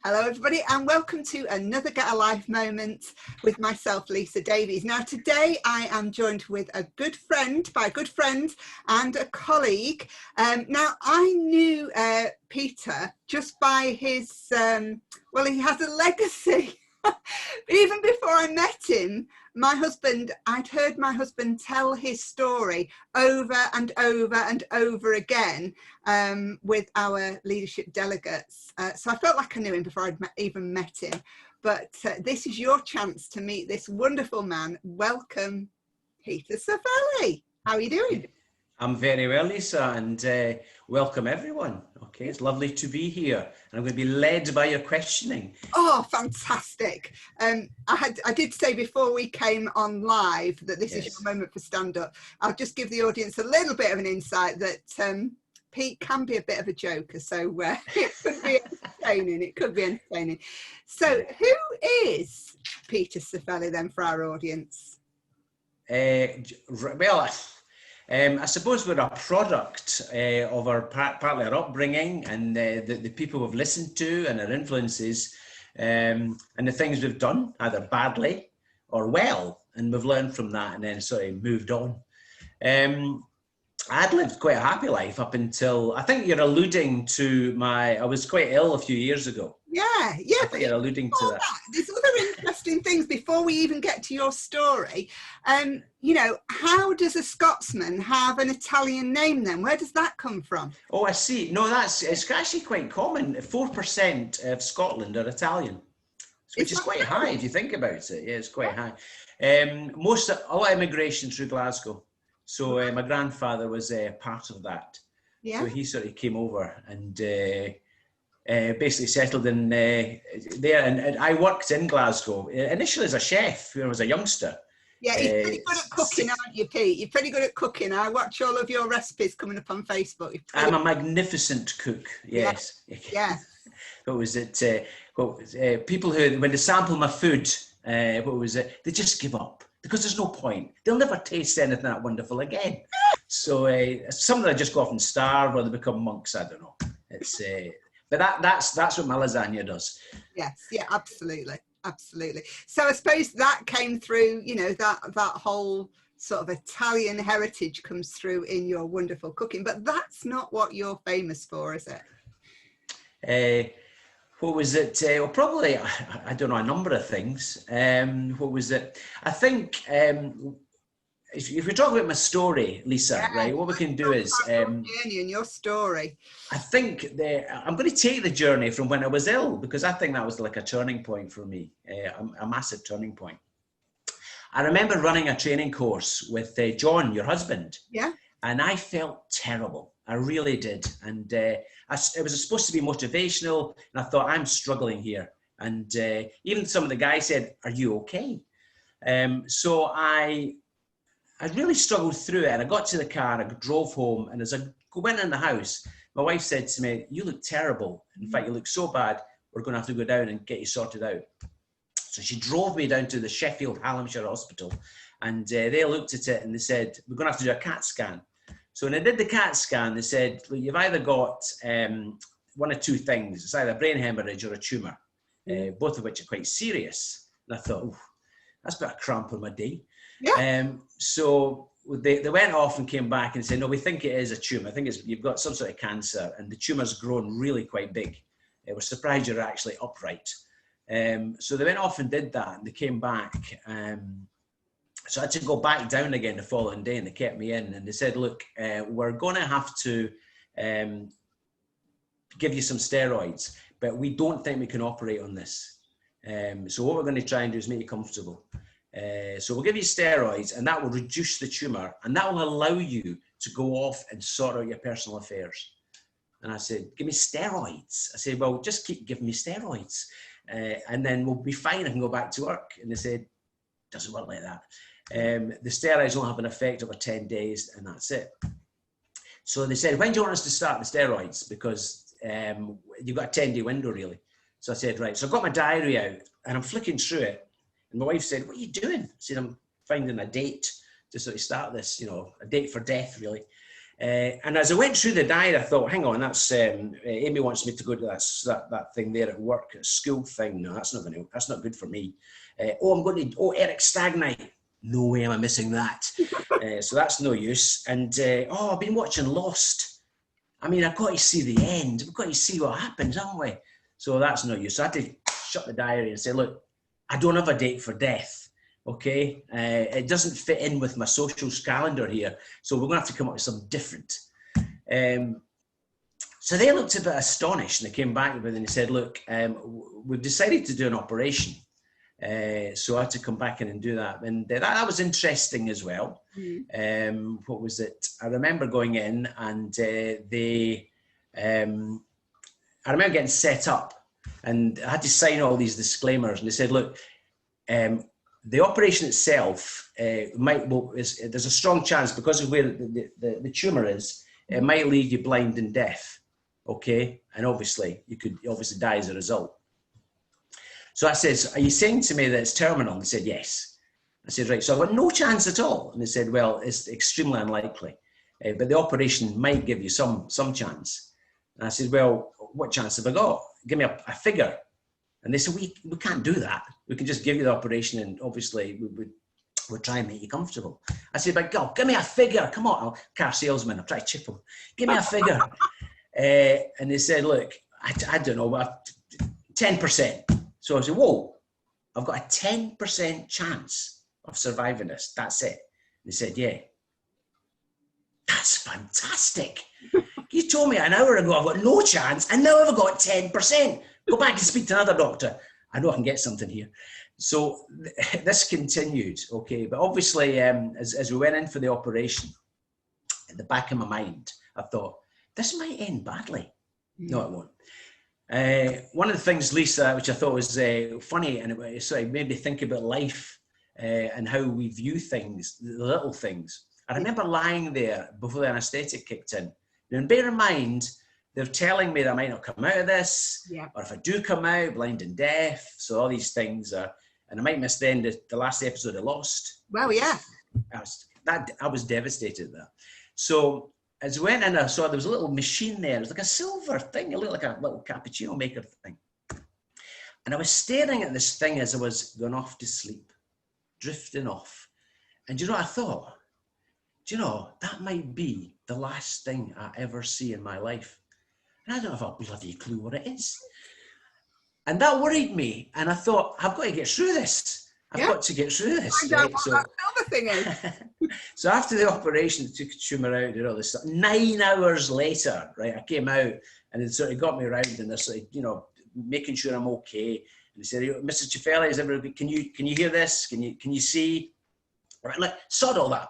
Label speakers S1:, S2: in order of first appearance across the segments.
S1: Hello everybody and welcome to another Get a Life moment with myself, Lisa Davies. Now today I am joined with a good friend and a colleague. Now I knew Peter just by his, well, he has a legacy. Even before I met him, I'd heard my husband tell his story over and over and over again with our leadership delegates. So I felt like I knew him before I'd even met him. But this is your chance to meet this wonderful man. Welcome, Peter Cifelli. How are you doing?
S2: I'm very well, Lisa, and welcome everyone. Okay, it's lovely to be here, and I'm going to be led by your questioning.
S1: Oh, fantastic. I did say before we came on live that this is your moment for stand-up. I'll just give the audience a little bit of an insight that Pete can be a bit of a joker, so it could be entertaining. So who is Peter Cifelli then for our audience?
S2: I suppose we're a product of our partly our upbringing and the people we've listened to and our influences and the things we've done, either badly or well, and we've learned from that and then sort of moved on. I'd lived quite a happy life up until, I think you're alluding to I was quite ill a few years ago.
S1: Yeah.
S2: I think you're alluding to that.
S1: There's other interesting things before we even get to your story. You know, how does a Scotsman have an Italian name then? Where does that come from?
S2: Oh, I see. No, it's actually quite common. 4% of Scotland are Italian, which is quite high if you think about it. Yeah, it's quite high. A lot of immigration through Glasgow. So my grandfather was part of that. Yeah. So he sort of came over and basically settled in there. And I worked in Glasgow initially as a chef when I was a youngster.
S1: Yeah, you're pretty good at cooking, aren't you, Pete? You're pretty good at cooking. I watch all of your recipes coming up on Facebook.
S2: I'm a magnificent cook, yes.
S1: Yeah.
S2: What was it? People who, when they sample my food, they just give up. Because there's no point. They'll never taste anything that wonderful again. So some of them just go off and starve or they become monks. I don't know. It's but that's what my lasagna does.
S1: Yes, yeah, absolutely. So I suppose that came through, you know, that whole sort of Italian heritage comes through in your wonderful cooking. But that's not what you're famous for, is it?
S2: What was it? Well, probably, I don't know, a number of things. What was it? I think, if we talk about my story, Lisa, right, what we can do is...
S1: your journey and your story.
S2: I think I'm going to take the journey from when I was ill, because I think that was like a turning point for me, a massive turning point. I remember running a training course with John, your husband.
S1: Yeah.
S2: And I felt terrible. I really did. And it was supposed to be motivational. And I thought, I'm struggling here. And even some of the guys said, are you okay? So I really struggled through it. And I got to the car, I drove home. And as I went in the house, my wife said to me, you look terrible. In fact, you look so bad, we're going to have to go down and get you sorted out. So she drove me down to the Sheffield Hallamshire Hospital. And they looked at it and they said, we're going to have to do a CAT scan. So when I did the CAT scan, they said, well, you've either got one of two things. It's either brain hemorrhage or a tumour, both of which are quite serious. And I thought, oh, that's a bit of cramp on my day. Yeah. So they went off and came back and said, no, we think it is a tumour. I think you've got some sort of cancer and the tumour's grown really quite big. We're surprised you're actually upright. So they went off and did that and they came back. So I had to go back down again the following day and they kept me in and they said, look, we're going to have to give you some steroids, but we don't think we can operate on this. So what we're going to try and do is make you comfortable. So we'll give you steroids and that will reduce the tumour and that will allow you to go off and sort out your personal affairs. And I said, give me steroids. I said, well, just keep giving me steroids and then we'll be fine. I can go back to work. And they said, doesn't work like that. The steroids will have an effect over 10 days and that's it. So they said, when do you want us to start the steroids? Because you've got a 10-day window really. So I said, right. So I got my diary out and I'm flicking through it. And my wife said, what are you doing? I said, I'm finding a date to sort of start this, you know, a date for death really. And as I went through the diary, I thought, hang on, that's Amy wants me to go to that thing there at work, a school thing. No, that's not good for me. I'm going to Eric Stag Night. No way am I missing that. So that's no use. And I've been watching Lost. I mean, I've got to see the end. We've got to see what happens, haven't we? So that's no use. So I had to shut the diary and say, look, I don't have a date for death. Okay, it doesn't fit in with my social calendar here, so we're going to have to come up with something different. So they looked a bit astonished, and they came back with it and they said, look, we've decided to do an operation. So I had to come back in and do that, and that was interesting as well. What was it? I remember going in, and I remember getting set up, and I had to sign all these disclaimers, and they said, look, the operation itself there's a strong chance, because of where the tumour is, it might leave you blind and deaf. Okay, and obviously you could die as a result. So I said, are you saying to me that it's terminal? And they said, yes. I said, right, so I've got no chance at all. And they said, well, it's extremely unlikely, but the operation might give you some chance. And I said, well, what chance have I got? Give me a figure. And they said, we can't do that. We can just give you the operation, and obviously we'll try and make you comfortable. I said, but God, give me a figure. Come on, I'm a car salesman. I'll try to chip them. Give me a figure. And they said, look, I don't know, 10%. So I said, whoa, I've got a 10% chance of surviving this. That's it. They said, yeah. That's fantastic. You told me an hour ago I've got no chance, and now I've got 10%. Go back and speak to another doctor. I know I can get something here. So this continued, okay. But obviously, as we went in for the operation, in the back of my mind, I thought, this might end badly. No, it won't. One of the things, Lisa, which I thought was funny, and it sort of made me think about life and how we view things, the little things. I remember lying there before the anaesthetic kicked in. Now, and bear in mind, they're telling me that I might not come out of this, or if I do come out, blind and deaf. So all these things are, and I might miss the end of the last episode of Lost.
S1: Well, yeah.
S2: I was devastated at that. So as we went in, I saw there was a little machine there. It was like a silver thing. It looked like a little cappuccino maker thing. And I was staring at this thing as I was going off to sleep, drifting off. And you know what I thought? Do you know, that might be the last thing I ever see in my life. And I don't have a bloody clue what it is. And that worried me. And I thought, I've got to get through this. I've got to get through this.
S1: Find out what that other thing is.
S2: So after the operation, took the tumour out, did all this stuff. 9 hours later, right, I came out, and it sort of got me around, and they're sort of, making sure I'm okay. And they said, Mr. Cifelli, is everybody, can you hear this? Can you see? Right, like, sod all that.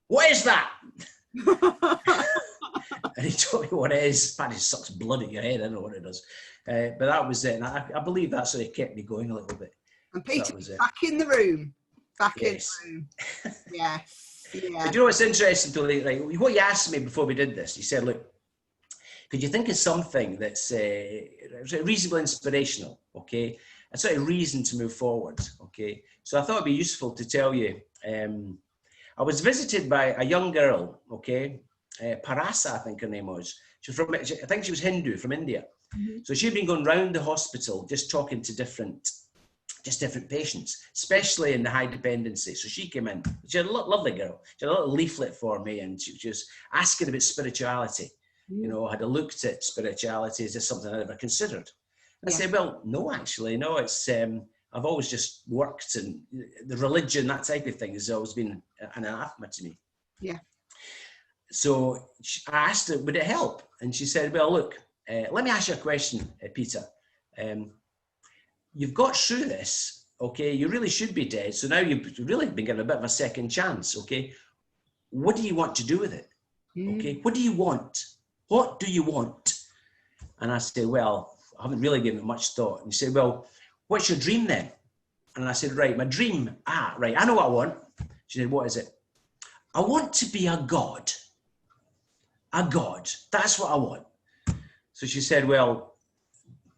S2: What is that? And he told me what it is. In fact, it sucks blood at your head. I don't know what it does. But that was it. And I believe that sort of kept me going a little bit.
S1: And Peter was back in the room. Back in the room. Yes. Yeah.
S2: But you know what's interesting, Tony? Like, what you asked me before we did this, you said, look, could you think of something that's reasonably inspirational, okay? A sort of reason to move forward, okay? So I thought it'd be useful to tell you, I was visited by a young girl, okay? Parasa, I think her name was. I think she was Hindu, from India. So she'd been going round the hospital just talking to different patients, especially in the high dependency. So she came in. She's a lovely girl. She had a little leaflet for me, and she was just asking about spirituality. Had I looked at spirituality? Is this something I'd ever considered? I said, well, no, actually, no. It's I've always just worked, and the religion, that type of thing, has always been an anathema to me. Yeah. So I asked her, would it help? And she said, well, look, let me ask you a question, Peter. You've got through this, okay? You really should be dead. So now you've really been given a bit of a second chance, okay? What do you want to do with it? Okay, what do you want? What do you want? And I said, well, I haven't really given it much thought. And she said, well, what's your dream then? And I said, right, my dream, right, I know what I want. She said, what is it? I want to be a god. A god, that's what I want. So she said, well,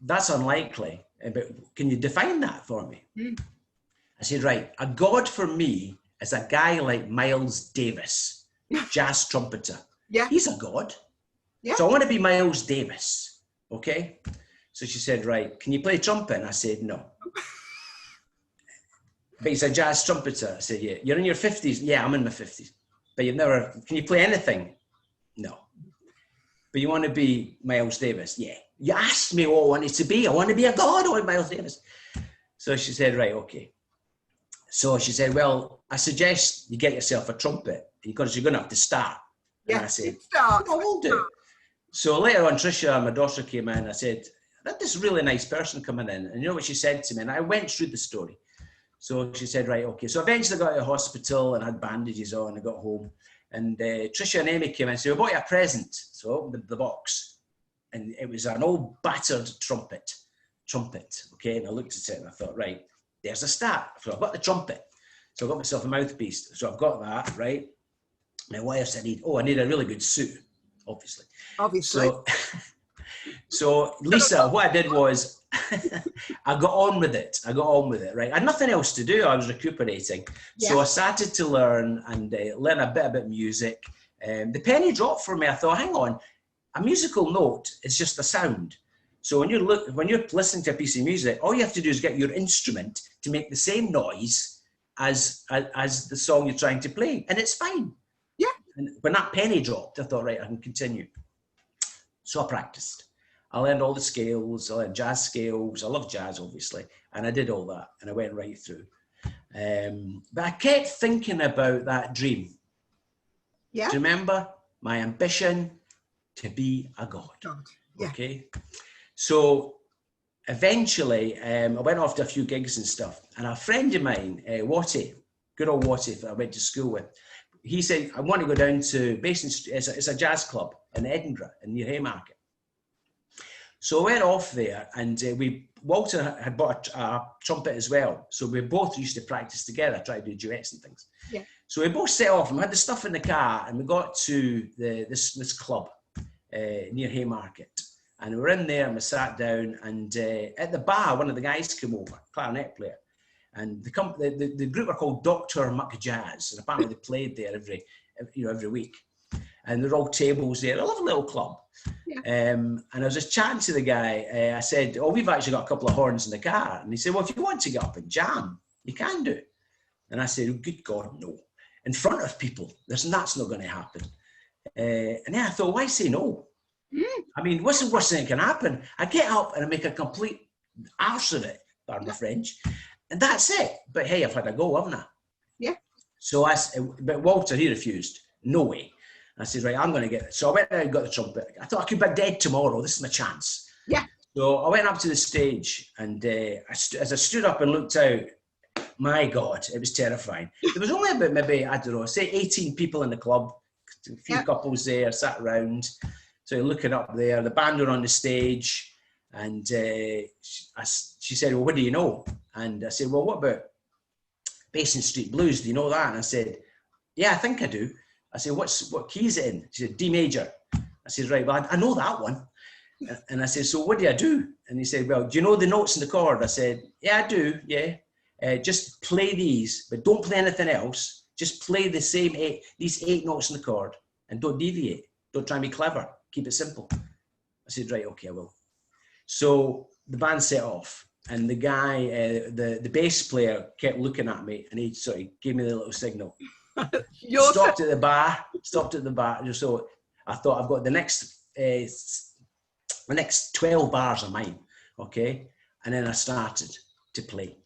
S2: that's unlikely, but can you define that for me? I said, right, a god for me is a guy like Miles Davis, jazz trumpeter.
S1: Yeah.
S2: He's a god.
S1: Yeah.
S2: So I want to be Miles Davis. Okay. So she said, right, can you play trumpet? And I said, no. But he's a jazz trumpeter. I said, yeah. You're in your 50s? Yeah, I'm in my 50s. But you've never, can you play anything? No. But you want to be Miles Davis? Yeah. You asked me what I wanted to be. I want to be a god. I want Miles Davis. So she said, right, okay. So she said, well, I suggest you get yourself a trumpet because you're going to have to start. And I said,
S1: start.
S2: I will do. So later on, Tricia, my daughter, came in. I said, I had this really nice person coming in. And you know what she said to me? And I went through the story. So she said, right, okay. So eventually I got to the hospital and had bandages on. I got home. And Tricia and Amy came in and said, we bought you a present. So I opened the box. And it was an old battered trumpet. Okay. And I looked at it and I thought, right, there's a start. So I've got the trumpet. So I got myself a mouthpiece. So I've got that, right? Now what else I need? Oh, I need a really good suit, obviously. So Lisa, what I did was I got on with it, right? I had nothing else to do. I was recuperating. Yeah. So I started to learn and learn a bit about music. The penny dropped for me. I thought, hang on, a musical note is just a sound. So when you're listening to a piece of music, all you have to do is get your instrument to make the same noise as the song you're trying to play, and it's fine.
S1: Yeah.
S2: And when that penny dropped, I thought, right, I can continue. So I practiced. I learned all the scales. I learned jazz scales. I love jazz, obviously, and I did all that, and I went right through. But I kept thinking about that dream.
S1: Yeah.
S2: Do you remember my ambition to be a god?
S1: Yeah.
S2: Okay. So eventually, I went off to a few gigs and stuff, and a friend of mine, Watty, good old Watty, that I went to school with, he said, I want to go down to it's a jazz club in Edinburgh, near Haymarket. So I went off there, and Walter had bought a trumpet as well. So we both used to practice together, try to do duets and things.
S1: Yeah.
S2: So we both set off and we had the stuff in the car, and we got to this club near Haymarket. And we were in there and we sat down, and at the bar, one of the guys came over, clarinet player. And the group were called Dr. McJazz, and apparently they played there every week. And there were all tables there, a lovely little club. Yeah. And I was just chatting to the guy. I said, oh, we've actually got a couple of horns in the car. And he said, well, if you want to get up and jam, you can do it. And I said, oh, good God, no. In front of people, that's not going to happen. And then I thought, why say no? I mean, what's the worst thing that can happen? I get up and I make a complete arse of it, pardon my French, and that's it. But hey, I've had a go, haven't I? Yeah. So but Walter, he refused. No way. I said, right, I'm going to get it. So I went out and got the trumpet. I thought I could be dead tomorrow. This is my chance. Yeah. So I went up to the stage, and as I stood up and looked out, my God, it was terrifying. There was only about maybe, I don't know, say 18 people in the club, a few couples there sat around. So you're looking up there, the band were on the stage, and she said, well, what do you know? And I said, well, what about Basin Street Blues? Do you know that? And I said, yeah, I think I do. I said, what key is it in? She said, D major. I said, right, well, I know that one. And I said, so what do I do? And he said, well, do you know the notes in the chord? I said, yeah, I do, yeah. Just play these, but don't play anything else. Just play these 8 notes in the chord, and don't deviate. Don't try and be clever. Keep it simple. I said, right, okay, I will. So the band set off, and the guy, the bass player, kept looking at me, and he sort of gave me the little signal. Stopped at the bar. So I thought, I've got the next 12 bars of mine, okay? And then I started to play.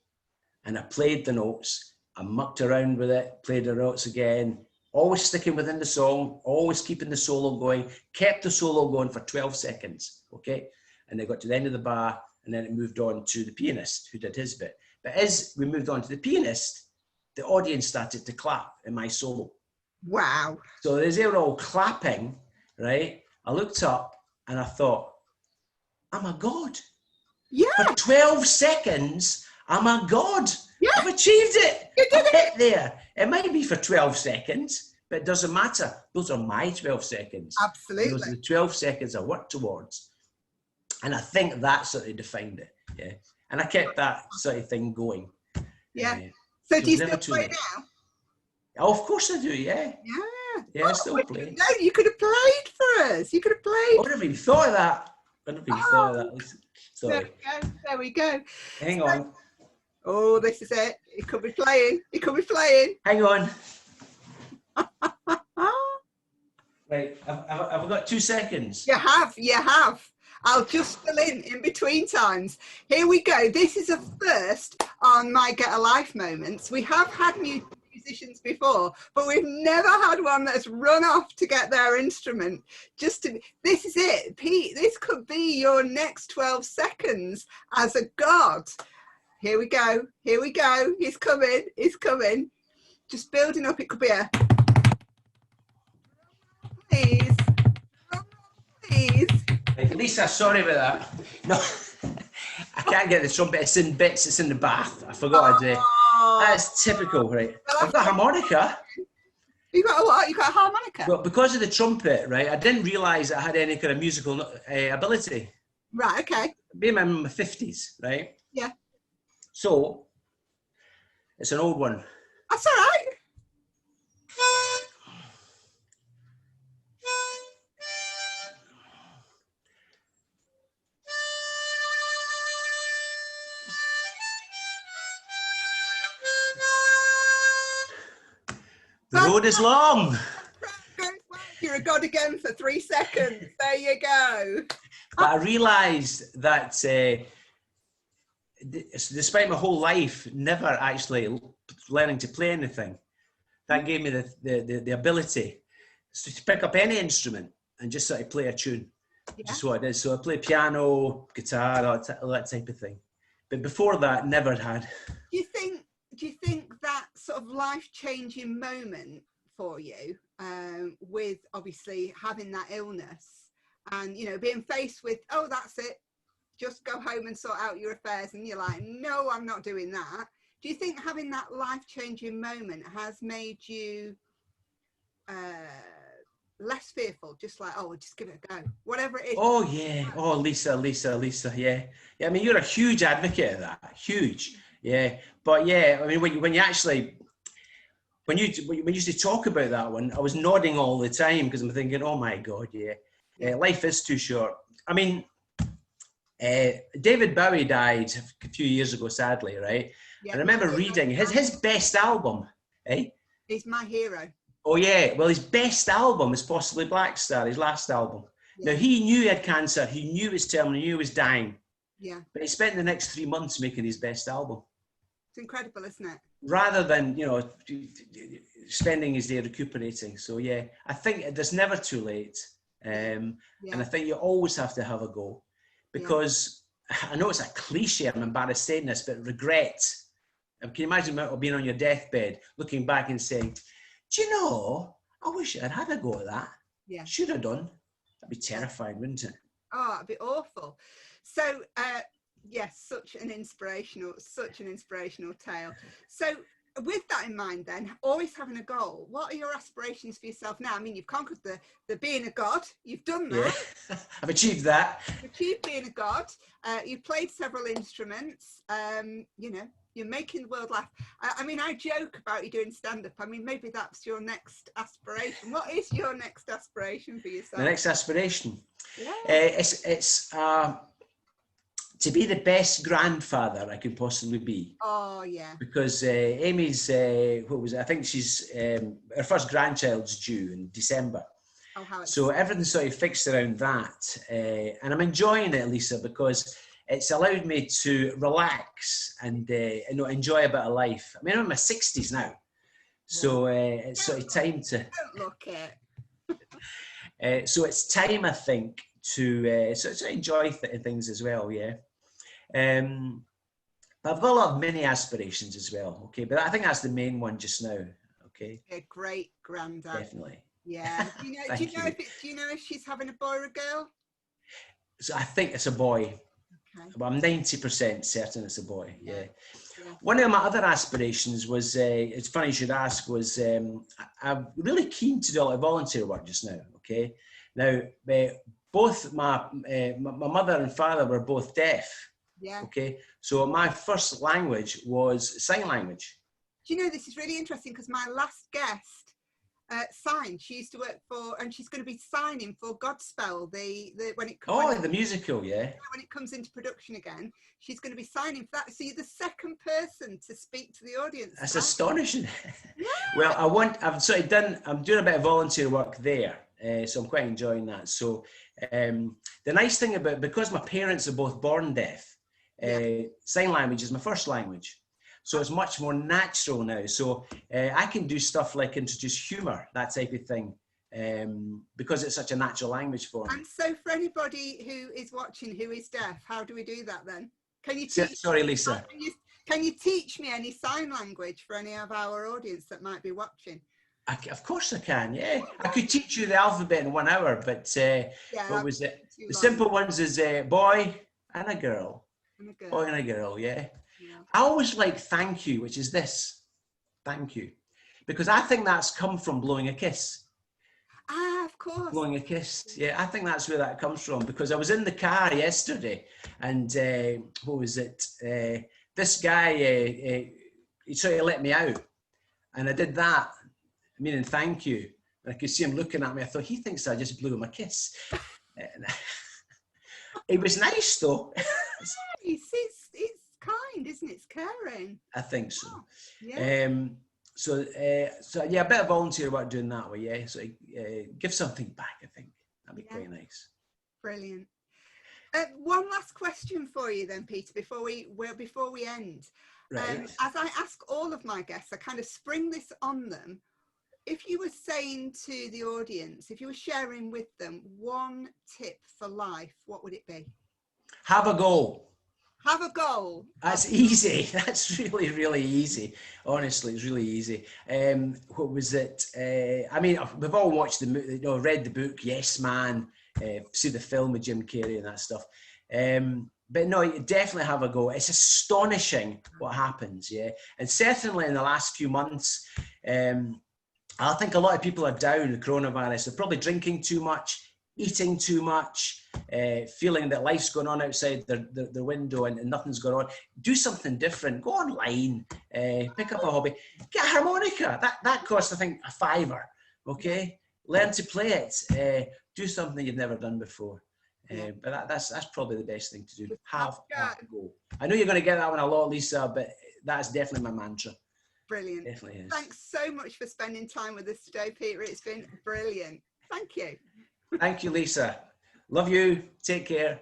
S2: And I played the notes. I mucked around with it, played the notes again, always sticking within the song, always keeping the solo going, kept the solo going for 12 seconds, okay? And they got to the end of the bar, and then it moved on to the pianist who did his bit. But as we moved on to the pianist, the audience started to clap in my solo.
S1: Wow.
S2: So as they were all clapping, right, I looked up and I thought, I'm a god. Yeah. For 12 seconds, I'm a god. Yeah. I've achieved it.
S1: You did
S2: it there. It might be for 12 seconds, but it doesn't matter. Those are my 12 seconds.
S1: Absolutely.
S2: Those are the 12 seconds I worked towards. And I think that sort of defined it. Yeah. And I kept that sort of thing going.
S1: Yeah. So do you still play now?
S2: Oh, of course I do, yeah.
S1: Yeah.
S2: Yeah, I still play.
S1: No, you could have played for us. You could have
S2: I
S1: played.
S2: would have even thought of that. I would have even thought of that. Sorry.
S1: There we go.
S2: Hang on.
S1: Oh, this is it. He could be playing. He could be playing.
S2: Hang on. Right, I've got 2 seconds.
S1: You have. I'll just fill in between times. Here we go. This is a first on my Get a Life moments. We have had musicians before, but we've never had one that's run off to get their instrument. This is it, Pete. This could be your next 12 seconds as a god. Here we go. Here we go. He's coming. He's coming. Just building up. It could be a... Please. Please.
S2: Right, Lisa, sorry about that. No, I can't get the trumpet. It's in bits. It's in the bath. I forgot to do. That's typical, right?
S1: Well,
S2: I've got a harmonica.
S1: You got a what? You got a harmonica?
S2: Well, because of the trumpet, right, I didn't realise I had any kind of musical ability.
S1: Right, okay.
S2: Being in my 50s, right?
S1: Yeah.
S2: So, it's an old one.
S1: That's all right.
S2: The road is long.
S1: You're a god again for 3 seconds. There you go.
S2: But I realised that despite my whole life never actually learning to play anything, that gave me the ability to pick up any instrument and just sort of play a tune.
S1: Yeah.
S2: Just what I did. So I play piano, guitar, all that type of thing. But before that, never had.
S1: Do you think that sort of life-changing moment for you, with obviously having that illness and, you know, being faced with, oh, that's it, just go home and sort out your affairs, and you're like, no, I'm not doing that. Do you think having that life-changing moment has made you less fearful, just like, oh, we'll just give it a go, whatever it is?
S2: Oh, yeah. Oh, Lisa, yeah. Yeah, I mean, you're a huge advocate of that. Huge. Yeah. But yeah, I mean, when you actually, when you used to talk about that one, I was nodding all the time because I'm thinking, oh my God, yeah. Life is too short. I mean, David Bowie died a few years ago, sadly, right? Yeah, and I remember reading his best album, eh?
S1: He's my hero.
S2: Oh yeah, well his best album is possibly Black Star, his last album. Yeah. Now he knew he had cancer, he knew it was terminal, he knew he was dying.
S1: Yeah.
S2: But he spent the next 3 months making his best album.
S1: It's incredible, isn't it? Rather
S2: than, you know, spending his day recuperating. So yeah, I think there's never too late. And I think you always have to have a go. Because I know it's a cliche, I'm embarrassed saying this, but regret. Can you imagine being on your deathbed, looking back and saying, do you know, I wish I'd had a go at that. Yeah. Should have done. That'd be terrifying, wouldn't it?
S1: Oh, it'd be awful. So, yes, such an inspirational tale. So with that in mind then, always having a goal, what are your aspirations for yourself now? I mean, you've conquered the being a god, you've done that.
S2: Yeah. I've achieved that.
S1: You've achieved being a god, you've played several instruments, you know, you're making the world laugh. I mean, I joke about you doing stand-up. I mean, maybe that's your next aspiration. What is your next aspiration for yourself?
S2: The next aspiration?
S1: Yeah.
S2: It's to be the best grandfather I could possibly be.
S1: Oh, yeah.
S2: Because Amy's, what was it? I think she's, her first grandchild's due in December.
S1: Oh, how
S2: so everything's sort of fixed around that. And I'm enjoying it, Lisa, because it's allowed me to relax and you know, enjoy a bit of life. I mean, I'm in my 60s now. So it's sort of time to...
S1: Don't look it.
S2: So it's time, I think, to enjoy things as well, yeah. But I've got a lot of mini aspirations as well, okay. But I think that's the main one just now, okay.
S1: A great granddad.
S2: Definitely.
S1: Yeah. Do you know if she's having a boy or a girl?
S2: So I think it's a boy. Okay. But I'm 90% certain it's a boy. Yeah. One of my other aspirations was, it's funny you should ask, was I'm really keen to do a lot of volunteer work just now. Okay. Now, both my mother and father were both deaf.
S1: Yeah.
S2: Okay. So my first language was sign language.
S1: Do you know, this is really interesting because my last guest sign. She used to work for, and she's going to be signing for Godspell. When
S2: The musical, yeah.
S1: When it comes into production again, she's going to be signing for that. So you're the second person to speak to the audience.
S2: That's astonishing.
S1: Yeah.
S2: Well, I'm doing a bit of volunteer work there, so I'm quite enjoying that. So the nice thing about, because my parents are both born deaf, sign language is my first language. So it's much more natural now. So I can do stuff like introduce humour, that type of thing, because it's such a natural language for me.
S1: And so for anybody who is watching who is deaf, how do we do that then? Can you teach,
S2: sorry, Lisa.
S1: Can you teach me any sign language for any of our audience that might be watching?
S2: Of course I can, yeah. I could teach you the alphabet in 1 hour, but what was it? The simple ones is boy and a girl. Boy and a girl, yeah. I always like thank you, which is this. Thank you. Because I think that's come from blowing a kiss.
S1: Ah, of course.
S2: Blowing a kiss. Yeah, I think that's where that comes from. Because I was in the car yesterday and what was it? This guy, he sort of let me out. And I did that, meaning thank you. And I could see him looking at me. I thought, he thinks I just blew him a kiss. It was nice though.
S1: It's kind, isn't it? It's caring.
S2: I think so.
S1: Oh, yeah.
S2: So yeah, a bit of volunteer work doing that way, yeah. So give something back, I think. That'd be quite nice.
S1: Brilliant. One last question for you then, Peter, before we end.
S2: Right.
S1: As I ask all of my guests, I kind of spring this on them. If you were saying to the audience, if you were sharing with them one tip for life, what would it be?
S2: Have a goal.
S1: Have a goal.
S2: That's easy. That's really, really easy. Honestly, it's really easy. What was it? I mean, we've all watched read the book, Yes Man, see the film with Jim Carrey and that stuff. But no, you definitely have a go. It's astonishing what happens, yeah. And certainly in the last few months, I think a lot of people are down with coronavirus. They're probably drinking too much, eating too much, feeling that life's going on outside their window and nothing's going on. Do something different. Go online, pick up a hobby. Get a harmonica. That costs, I think, $5. Okay, learn to play it. Do something you've never done before. But that's probably the best thing to do. Have a go. I know you're going to get that one a lot, Lisa, but that's definitely my mantra.
S1: Brilliant.
S2: Definitely is.
S1: Thanks so much for spending time with us today, Peter. It's been brilliant. Thank you.
S2: Thank you, Lisa. Love you. Take care.